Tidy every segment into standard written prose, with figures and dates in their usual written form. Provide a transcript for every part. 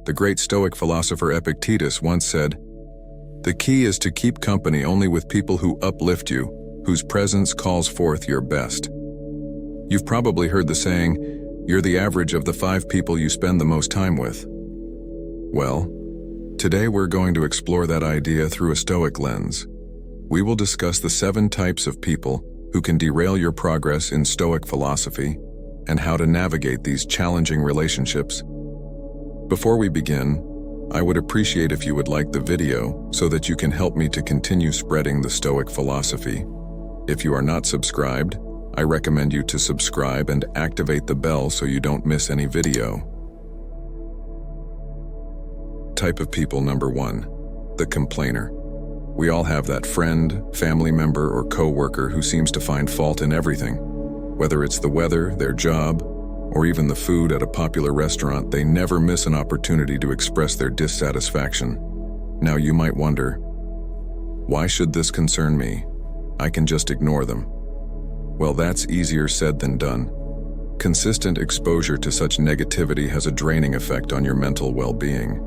The great Stoic philosopher Epictetus once said, "The key is to keep company only with people who uplift you, whose presence calls forth your best." You've probably heard the saying, "You're the average of the 5 people you spend the most time with." Well, today we're going to explore that idea through a Stoic lens. We will discuss the 7 types of people who can derail your progress in Stoic philosophy and how to navigate these challenging relationships. Before we begin, I would appreciate if you would like the video so that you can help me to continue spreading the Stoic philosophy. If you are not subscribed, I recommend you to subscribe and activate the bell so you don't miss any video. Type of people number 1, the complainer. We all have that friend, family member, or co-worker who seems to find fault in everything. Whether it's the weather, their job, or even the food at a popular restaurant, they never miss an opportunity to express their dissatisfaction. Now you might wonder, why should this concern me? I can just ignore them. Well, that's easier said than done. Consistent exposure to such negativity has a draining effect on your mental well-being.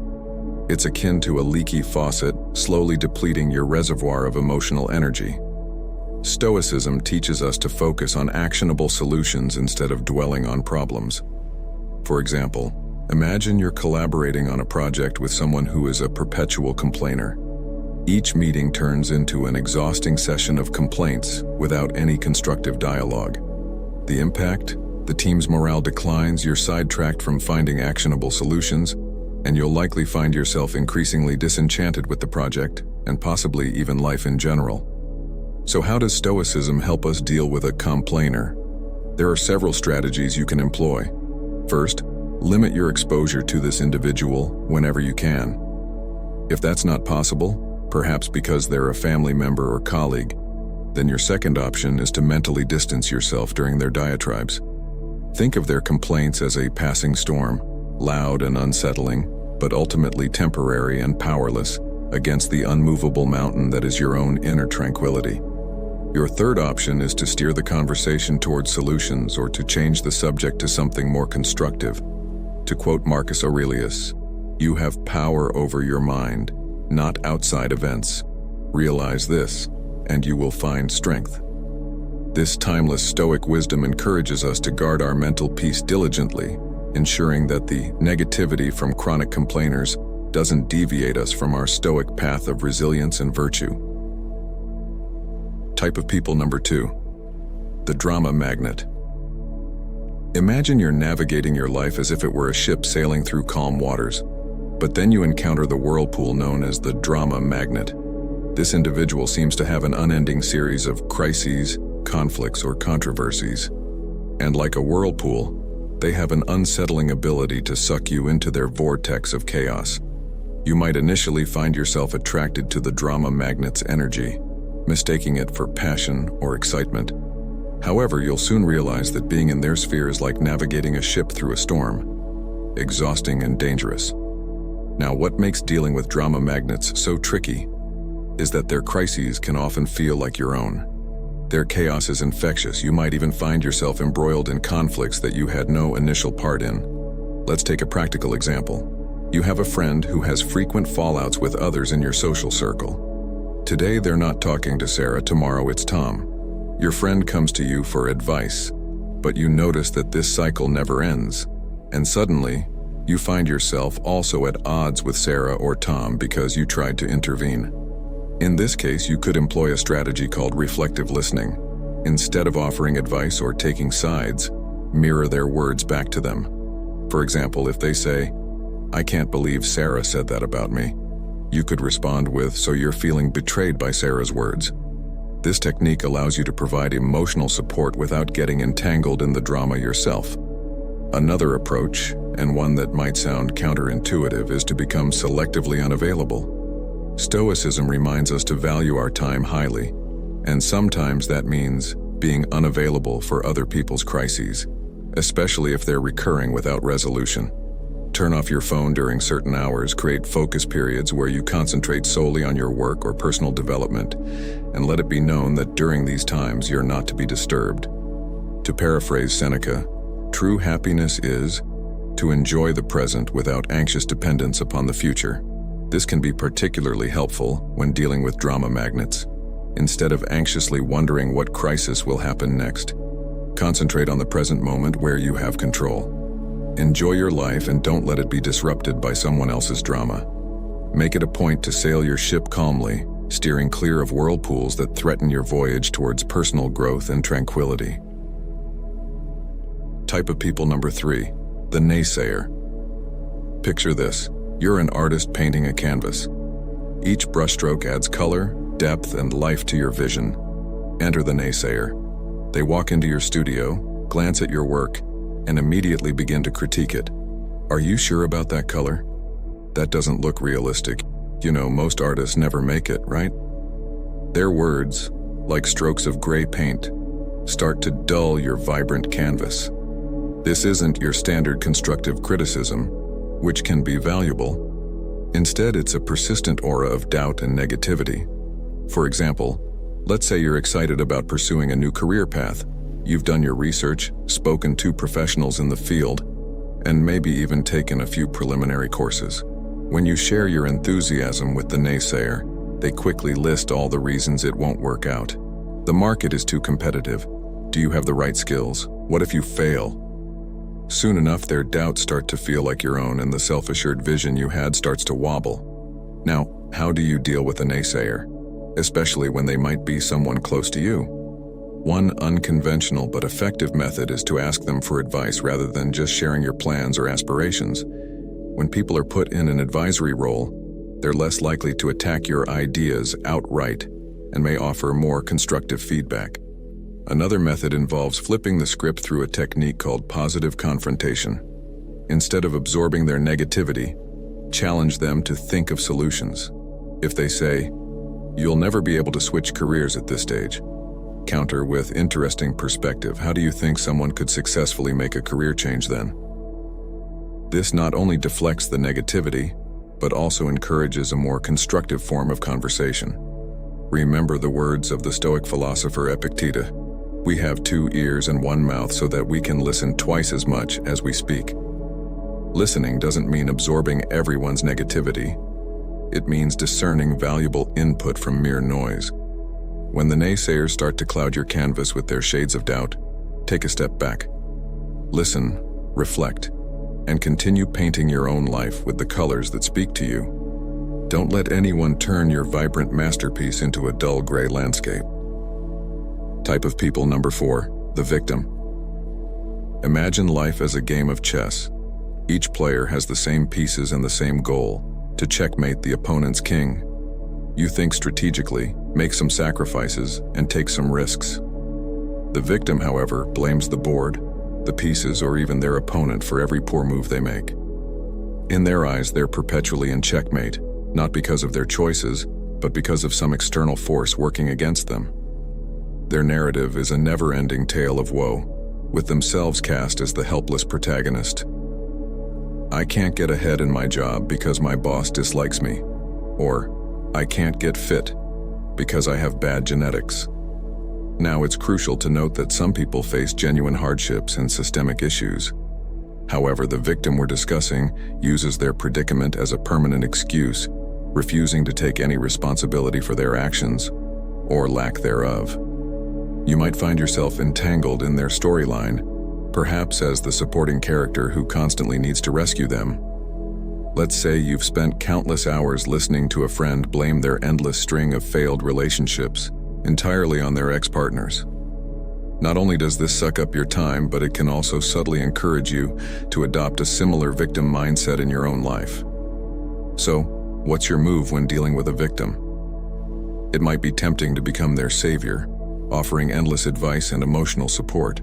It's akin to a leaky faucet, slowly depleting your reservoir of emotional energy. Stoicism teaches us to focus on actionable solutions instead of dwelling on problems. For example, imagine you're collaborating on a project with someone who is a perpetual complainer. Each meeting turns into an exhausting session of complaints without any constructive dialogue. The impact? The team's morale declines, you're sidetracked from finding actionable solutions, and you'll likely find yourself increasingly disenchanted with the project and possibly even life in general. So how does Stoicism help us deal with a complainer? There are several strategies you can employ. First, limit your exposure to this individual whenever you can. If that's not possible, perhaps because they're a family member or colleague, then your second option is to mentally distance yourself during their diatribes. Think of their complaints as a passing storm, loud and unsettling, but ultimately temporary and powerless against the unmovable mountain that is your own inner tranquility. Your third option is to steer the conversation towards solutions or to change the subject to something more constructive. To quote Marcus Aurelius, "You have power over your mind, not outside events. Realize this, and you will find strength." This timeless Stoic wisdom encourages us to guard our mental peace diligently, ensuring that the negativity from chronic complainers doesn't deviate us from our Stoic path of resilience and virtue. Type of people number 2, the drama magnet. Imagine you're navigating your life as if it were a ship sailing through calm waters, but then you encounter the whirlpool known as the drama magnet. This individual seems to have an unending series of crises, conflicts, or controversies. And like a whirlpool, they have an unsettling ability to suck you into their vortex of chaos. You might initially find yourself attracted to the drama magnet's energy, mistaking it for passion or excitement. However, you'll soon realize that being in their sphere is like navigating a ship through a storm, exhausting and dangerous. Now, what makes dealing with drama magnets so tricky is that their crises can often feel like your own. Their chaos is infectious. You might even find yourself embroiled in conflicts that you had no initial part in. Let's take a practical example. You have a friend who has frequent fallouts with others in your social circle. Today they're not talking to Sarah, tomorrow it's Tom. Your friend comes to you for advice, but you notice that this cycle never ends, and suddenly you find yourself also at odds with Sarah or Tom because you tried to intervene. In this case, you could employ a strategy called reflective listening. Instead of offering advice or taking sides, mirror their words back to them. For example, if they say, "I can't believe Sarah said that about me," you could respond with, "So you're feeling betrayed by Sarah's words." This technique allows you to provide emotional support without getting entangled in the drama yourself. Another approach, and one that might sound counterintuitive, is to become selectively unavailable. Stoicism reminds us to value our time highly, and sometimes that means being unavailable for other people's crises, especially if they're recurring without resolution. Turn off your phone during certain hours, create focus periods where you concentrate solely on your work or personal development, and let it be known that during these times you're not to be disturbed. To paraphrase Seneca, true happiness is to enjoy the present without anxious dependence upon the future. This can be particularly helpful when dealing with drama magnets. Instead of anxiously wondering what crisis will happen next, concentrate on the present moment where you have control. Enjoy your life and don't let it be disrupted by someone else's drama. Make it a point to sail your ship calmly, steering clear of whirlpools that threaten your voyage towards personal growth and tranquility. Type of people number 3, the naysayer. Picture this. You're an artist painting a canvas. Each brushstroke adds color, depth, and life to your vision. Enter the naysayer. They walk into your studio, glance at your work, and immediately begin to critique it. Are you sure about that color? That doesn't look realistic. You know, most artists never make it, right? Their words, like strokes of gray paint, start to dull your vibrant canvas. This isn't your standard constructive criticism, which can be valuable. Instead, it's a persistent aura of doubt and negativity. For example, let's say you're excited about pursuing a new career path. You've done your research, spoken to professionals in the field, and maybe even taken a few preliminary courses. When you share your enthusiasm with the naysayer, they quickly list all the reasons it won't work out. The market is too competitive. Do you have the right skills? What if you fail? Soon enough, their doubts start to feel like your own, and the self-assured vision you had starts to wobble. Now, how do you deal with a naysayer, especially when they might be someone close to you? One unconventional but effective method is to ask them for advice rather than just sharing your plans or aspirations. When people are put in an advisory role, they're less likely to attack your ideas outright and may offer more constructive feedback. Another method involves flipping the script through a technique called positive confrontation. Instead of absorbing their negativity, challenge them to think of solutions. If they say, "You'll never be able to switch careers at this stage," counter with interesting perspective. How do you think someone could successfully make a career change then? This not only deflects the negativity, but also encourages a more constructive form of conversation. Remember the words of the Stoic philosopher Epictetus: "We have 2 ears and 1 mouth so that we can listen twice as much as we speak." Listening doesn't mean absorbing everyone's negativity. It means discerning valuable input from mere noise. When the naysayers start to cloud your canvas with their shades of doubt, take a step back. Listen, reflect, and continue painting your own life with the colors that speak to you. Don't let anyone turn your vibrant masterpiece into a dull gray landscape. Type of people number 4, the victim. Imagine life as a game of chess. Each player has the same pieces and the same goal: to checkmate the opponent's king. You think strategically, make some sacrifices, and take some risks. The victim, however, blames the board, the pieces, or even their opponent for every poor move they make. In their eyes, they're perpetually in checkmate, not because of their choices, but because of some external force working against them. Their narrative is a never-ending tale of woe, with themselves cast as the helpless protagonist. "I can't get ahead in my job because my boss dislikes me," or "I can't get fit because I have bad genetics." Now, it's crucial to note that some people face genuine hardships and systemic issues. However, the victim we're discussing uses their predicament as a permanent excuse, refusing to take any responsibility for their actions, or lack thereof. You might find yourself entangled in their storyline, perhaps as the supporting character who constantly needs to rescue them. Let's say you've spent countless hours listening to a friend blame their endless string of failed relationships entirely on their ex-partners. Not only does this suck up your time, but it can also subtly encourage you to adopt a similar victim mindset in your own life. So, what's your move when dealing with a victim? It might be tempting to become their savior, offering endless advice and emotional support.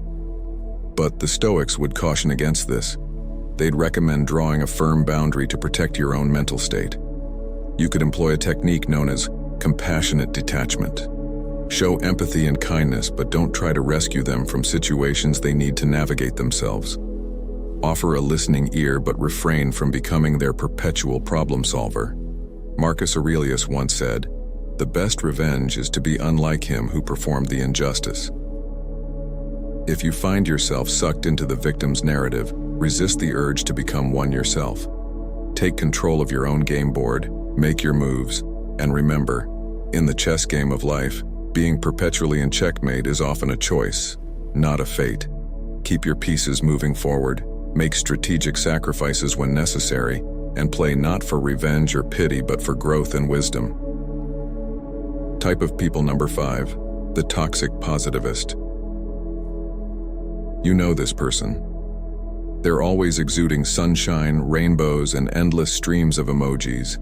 But the Stoics would caution against this. They'd recommend drawing a firm boundary to protect your own mental state. You could employ a technique known as compassionate detachment. Show empathy and kindness, but don't try to rescue them from situations they need to navigate themselves. Offer a listening ear, but refrain from becoming their perpetual problem solver. Marcus Aurelius once said, "The best revenge is to be unlike him who performed the injustice." If you find yourself sucked into the victim's narrative, Resist the urge to become one yourself. Take control of your own game board, make your moves, and remember, in the chess game of life, being perpetually in checkmate is often a choice, not a fate. Keep your pieces moving forward, make strategic sacrifices when necessary, and play not for revenge or pity but for growth and wisdom. Type of people number 5, the toxic positivist. You know this person. They're always exuding sunshine, rainbows, and endless streams of emojis.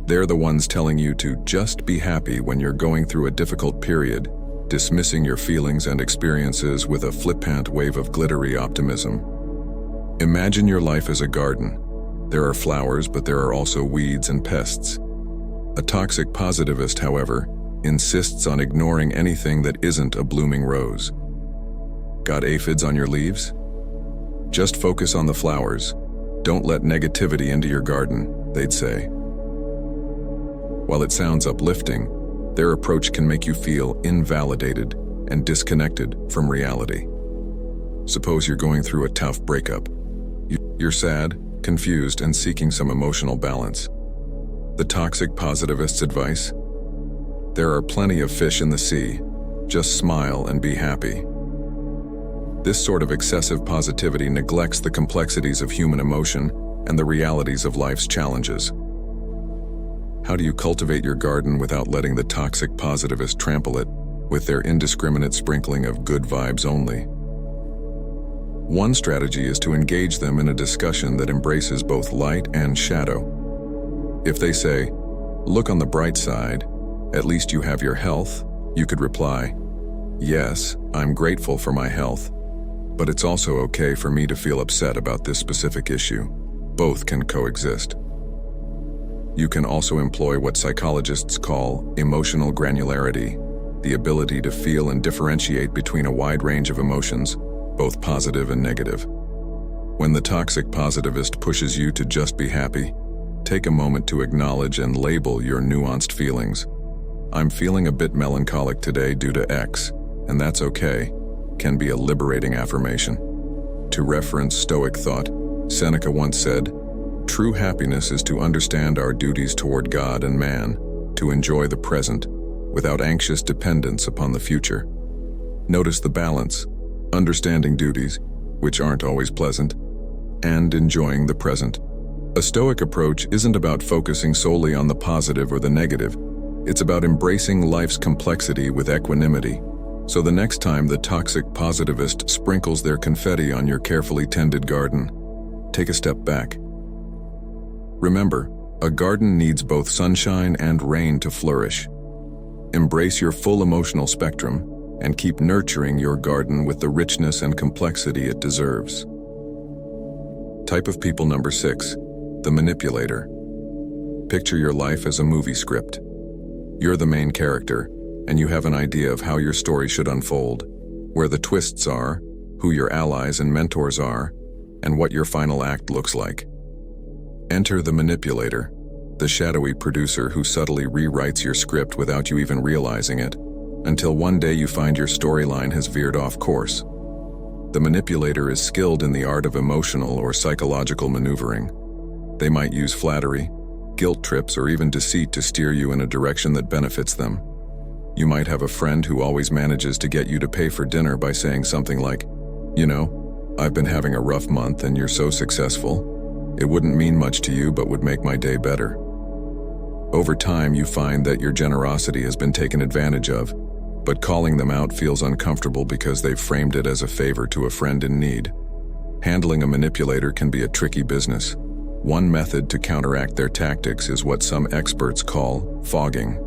They're the ones telling you to just be happy when you're going through a difficult period, dismissing your feelings and experiences with a flippant wave of glittery optimism. Imagine your life as a garden. There are flowers, but there are also weeds and pests. A toxic positivist, however, insists on ignoring anything that isn't a blooming rose. Got aphids on your leaves? Just focus on the flowers. Don't let negativity into your garden, they'd say. While it sounds uplifting, their approach can make you feel invalidated and disconnected from reality. Suppose you're going through a tough breakup. You're sad, confused, and seeking some emotional balance. The toxic positivist's advice? There are plenty of fish in the sea. Just smile and be happy. This sort of excessive positivity neglects the complexities of human emotion and the realities of life's challenges. How do you cultivate your garden without letting the toxic positivist trample it with their indiscriminate sprinkling of good vibes only? One strategy is to engage them in a discussion that embraces both light and shadow. If they say, "Look on the bright side, at least you have your health," you could reply, "Yes, I'm grateful for my health, but it's also okay for me to feel upset about this specific issue. Both can coexist." You can also employ what psychologists call emotional granularity, the ability to feel and differentiate between a wide range of emotions, both positive and negative. When the toxic positivist pushes you to just be happy, take a moment to acknowledge and label your nuanced feelings. "I'm feeling a bit melancholic today due to X, and that's okay," can be a liberating affirmation. To reference Stoic thought, Seneca once said, "True happiness is to understand our duties toward God and man, to enjoy the present, without anxious dependence upon the future." Notice the balance, understanding duties, which aren't always pleasant, and enjoying the present. A Stoic approach isn't about focusing solely on the positive or the negative. It's about embracing life's complexity with equanimity. So the next time the toxic positivist sprinkles their confetti on your carefully tended garden, take a step back. Remember, a garden needs both sunshine and rain to flourish. Embrace your full emotional spectrum and keep nurturing your garden with the richness and complexity it deserves. Type of people number 6, the manipulator. Picture your life as a movie script. You're the main character, and you have an idea of how your story should unfold, where the twists are, who your allies and mentors are, and what your final act looks like. Enter the manipulator, the shadowy producer who subtly rewrites your script without you even realizing it, until one day you find your storyline has veered off course. The manipulator is skilled in the art of emotional or psychological maneuvering. They might use flattery, guilt trips, or even deceit to steer you in a direction that benefits them. You might have a friend who always manages to get you to pay for dinner by saying something like, "You know, I've been having a rough month and you're so successful. It wouldn't mean much to you but would make my day better." Over time, you find that your generosity has been taken advantage of, but calling them out feels uncomfortable because they've framed it as a favor to a friend in need. Handling a manipulator can be a tricky business. One method to counteract their tactics is what some experts call fogging.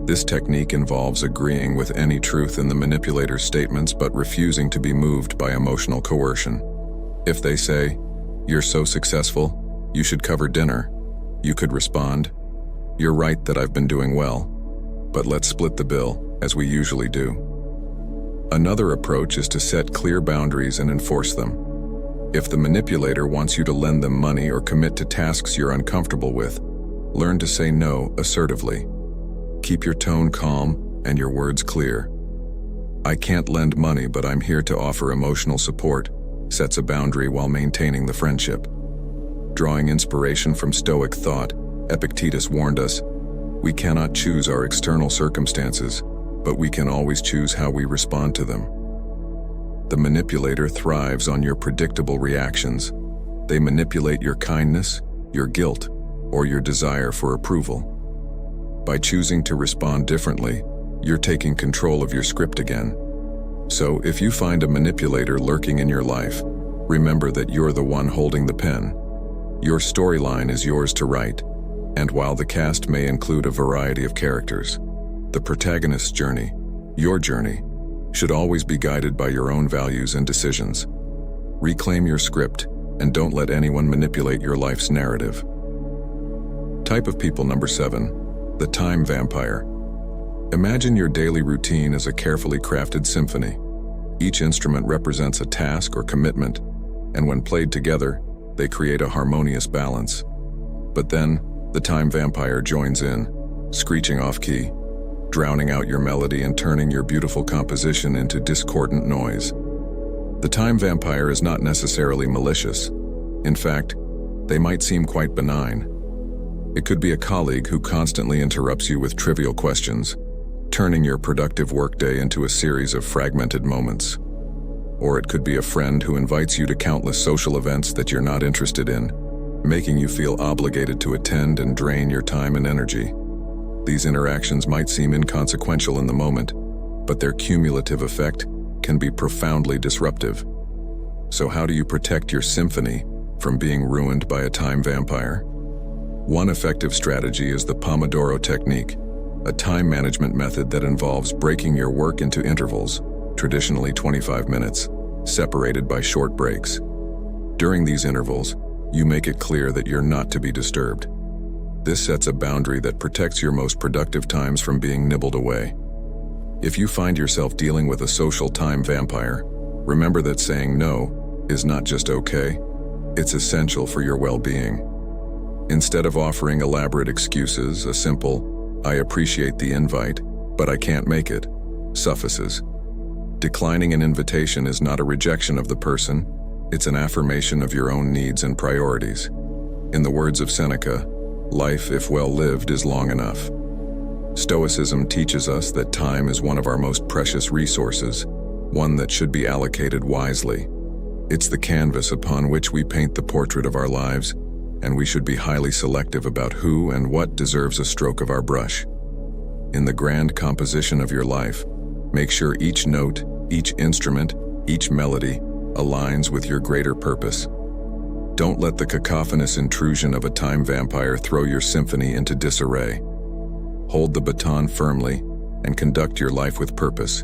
This technique involves agreeing with any truth in the manipulator's statements but refusing to be moved by emotional coercion. If they say, "You're so successful, you should cover dinner," you could respond, "You're right that I've been doing well, but let's split the bill, as we usually do." Another approach is to set clear boundaries and enforce them. If the manipulator wants you to lend them money or commit to tasks you're uncomfortable with, learn to say no assertively. Keep your tone calm and your words clear. "I can't lend money, but I'm here to offer emotional support," sets a boundary while maintaining the friendship. Drawing inspiration from Stoic thought, Epictetus warned us, "We cannot choose our external circumstances, but we can always choose how we respond to them." The manipulator thrives on your predictable reactions. They manipulate your kindness, your guilt, or your desire for approval. By choosing to respond differently, you're taking control of your script again. So if you find a manipulator lurking in your life, remember that you're the one holding the pen. Your storyline is yours to write, and while the cast may include a variety of characters, the protagonist's journey, your journey, should always be guided by your own values and decisions. Reclaim your script, and don't let anyone manipulate your life's narrative. Type of people number 7, the time vampire. Imagine your daily routine as a carefully crafted symphony. Each instrument represents a task or commitment, and when played together, they create a harmonious balance. But then, the time vampire joins in, screeching off-key, drowning out your melody and turning your beautiful composition into discordant noise. The time vampire is not necessarily malicious. In fact, they might seem quite benign. It could be a colleague who constantly interrupts you with trivial questions, turning your productive workday into a series of fragmented moments. Or it could be a friend who invites you to countless social events that you're not interested in, making you feel obligated to attend and drain your time and energy. These interactions might seem inconsequential in the moment, but their cumulative effect can be profoundly disruptive. So how do you protect your symphony from being ruined by a time vampire? One effective strategy is the Pomodoro technique, a time management method that involves breaking your work into intervals, traditionally 25 minutes, separated by short breaks. During these intervals, you make it clear that you're not to be disturbed. This sets a boundary that protects your most productive times from being nibbled away. If you find yourself dealing with a social time vampire, remember that saying no is not just okay, it's essential for your well-being. Instead of offering elaborate excuses, a simple, "I appreciate the invite, but I can't make it," suffices. Declining an invitation is not a rejection of the person, it's an affirmation of your own needs and priorities. In the words of Seneca, life, if well lived, is long enough. Stoicism teaches us that time is one of our most precious resources, one that should be allocated wisely. It's the canvas upon which we paint the portrait of our lives, and we should be highly selective about who and what deserves a stroke of our brush. In the grand composition of your life, make sure each note, each instrument, each melody aligns with your greater purpose. Don't let the cacophonous intrusion of a time vampire throw your symphony into disarray. Hold the baton firmly and conduct your life with purpose,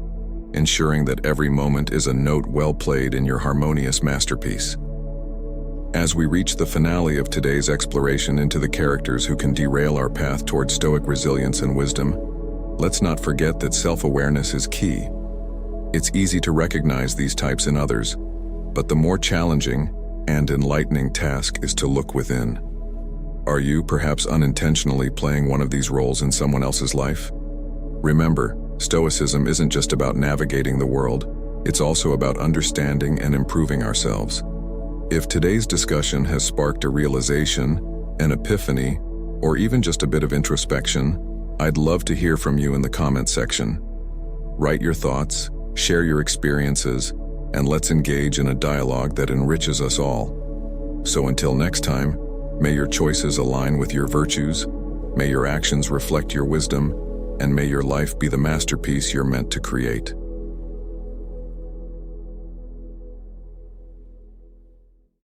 ensuring that every moment is a note well played in your harmonious masterpiece. As we reach the finale of today's exploration into the characters who can derail our path toward Stoic resilience and wisdom, let's not forget that self-awareness is key. It's easy to recognize these types in others, but the more challenging and enlightening task is to look within. Are you perhaps unintentionally playing one of these roles in someone else's life? Remember, Stoicism isn't just about navigating the world, it's also about understanding and improving ourselves. If today's discussion has sparked a realization, an epiphany, or even just a bit of introspection, I'd love to hear from you in the comment section. Write your thoughts, share your experiences, and let's engage in a dialogue that enriches us all. So until next time, may your choices align with your virtues, may your actions reflect your wisdom, and may your life be the masterpiece you're meant to create.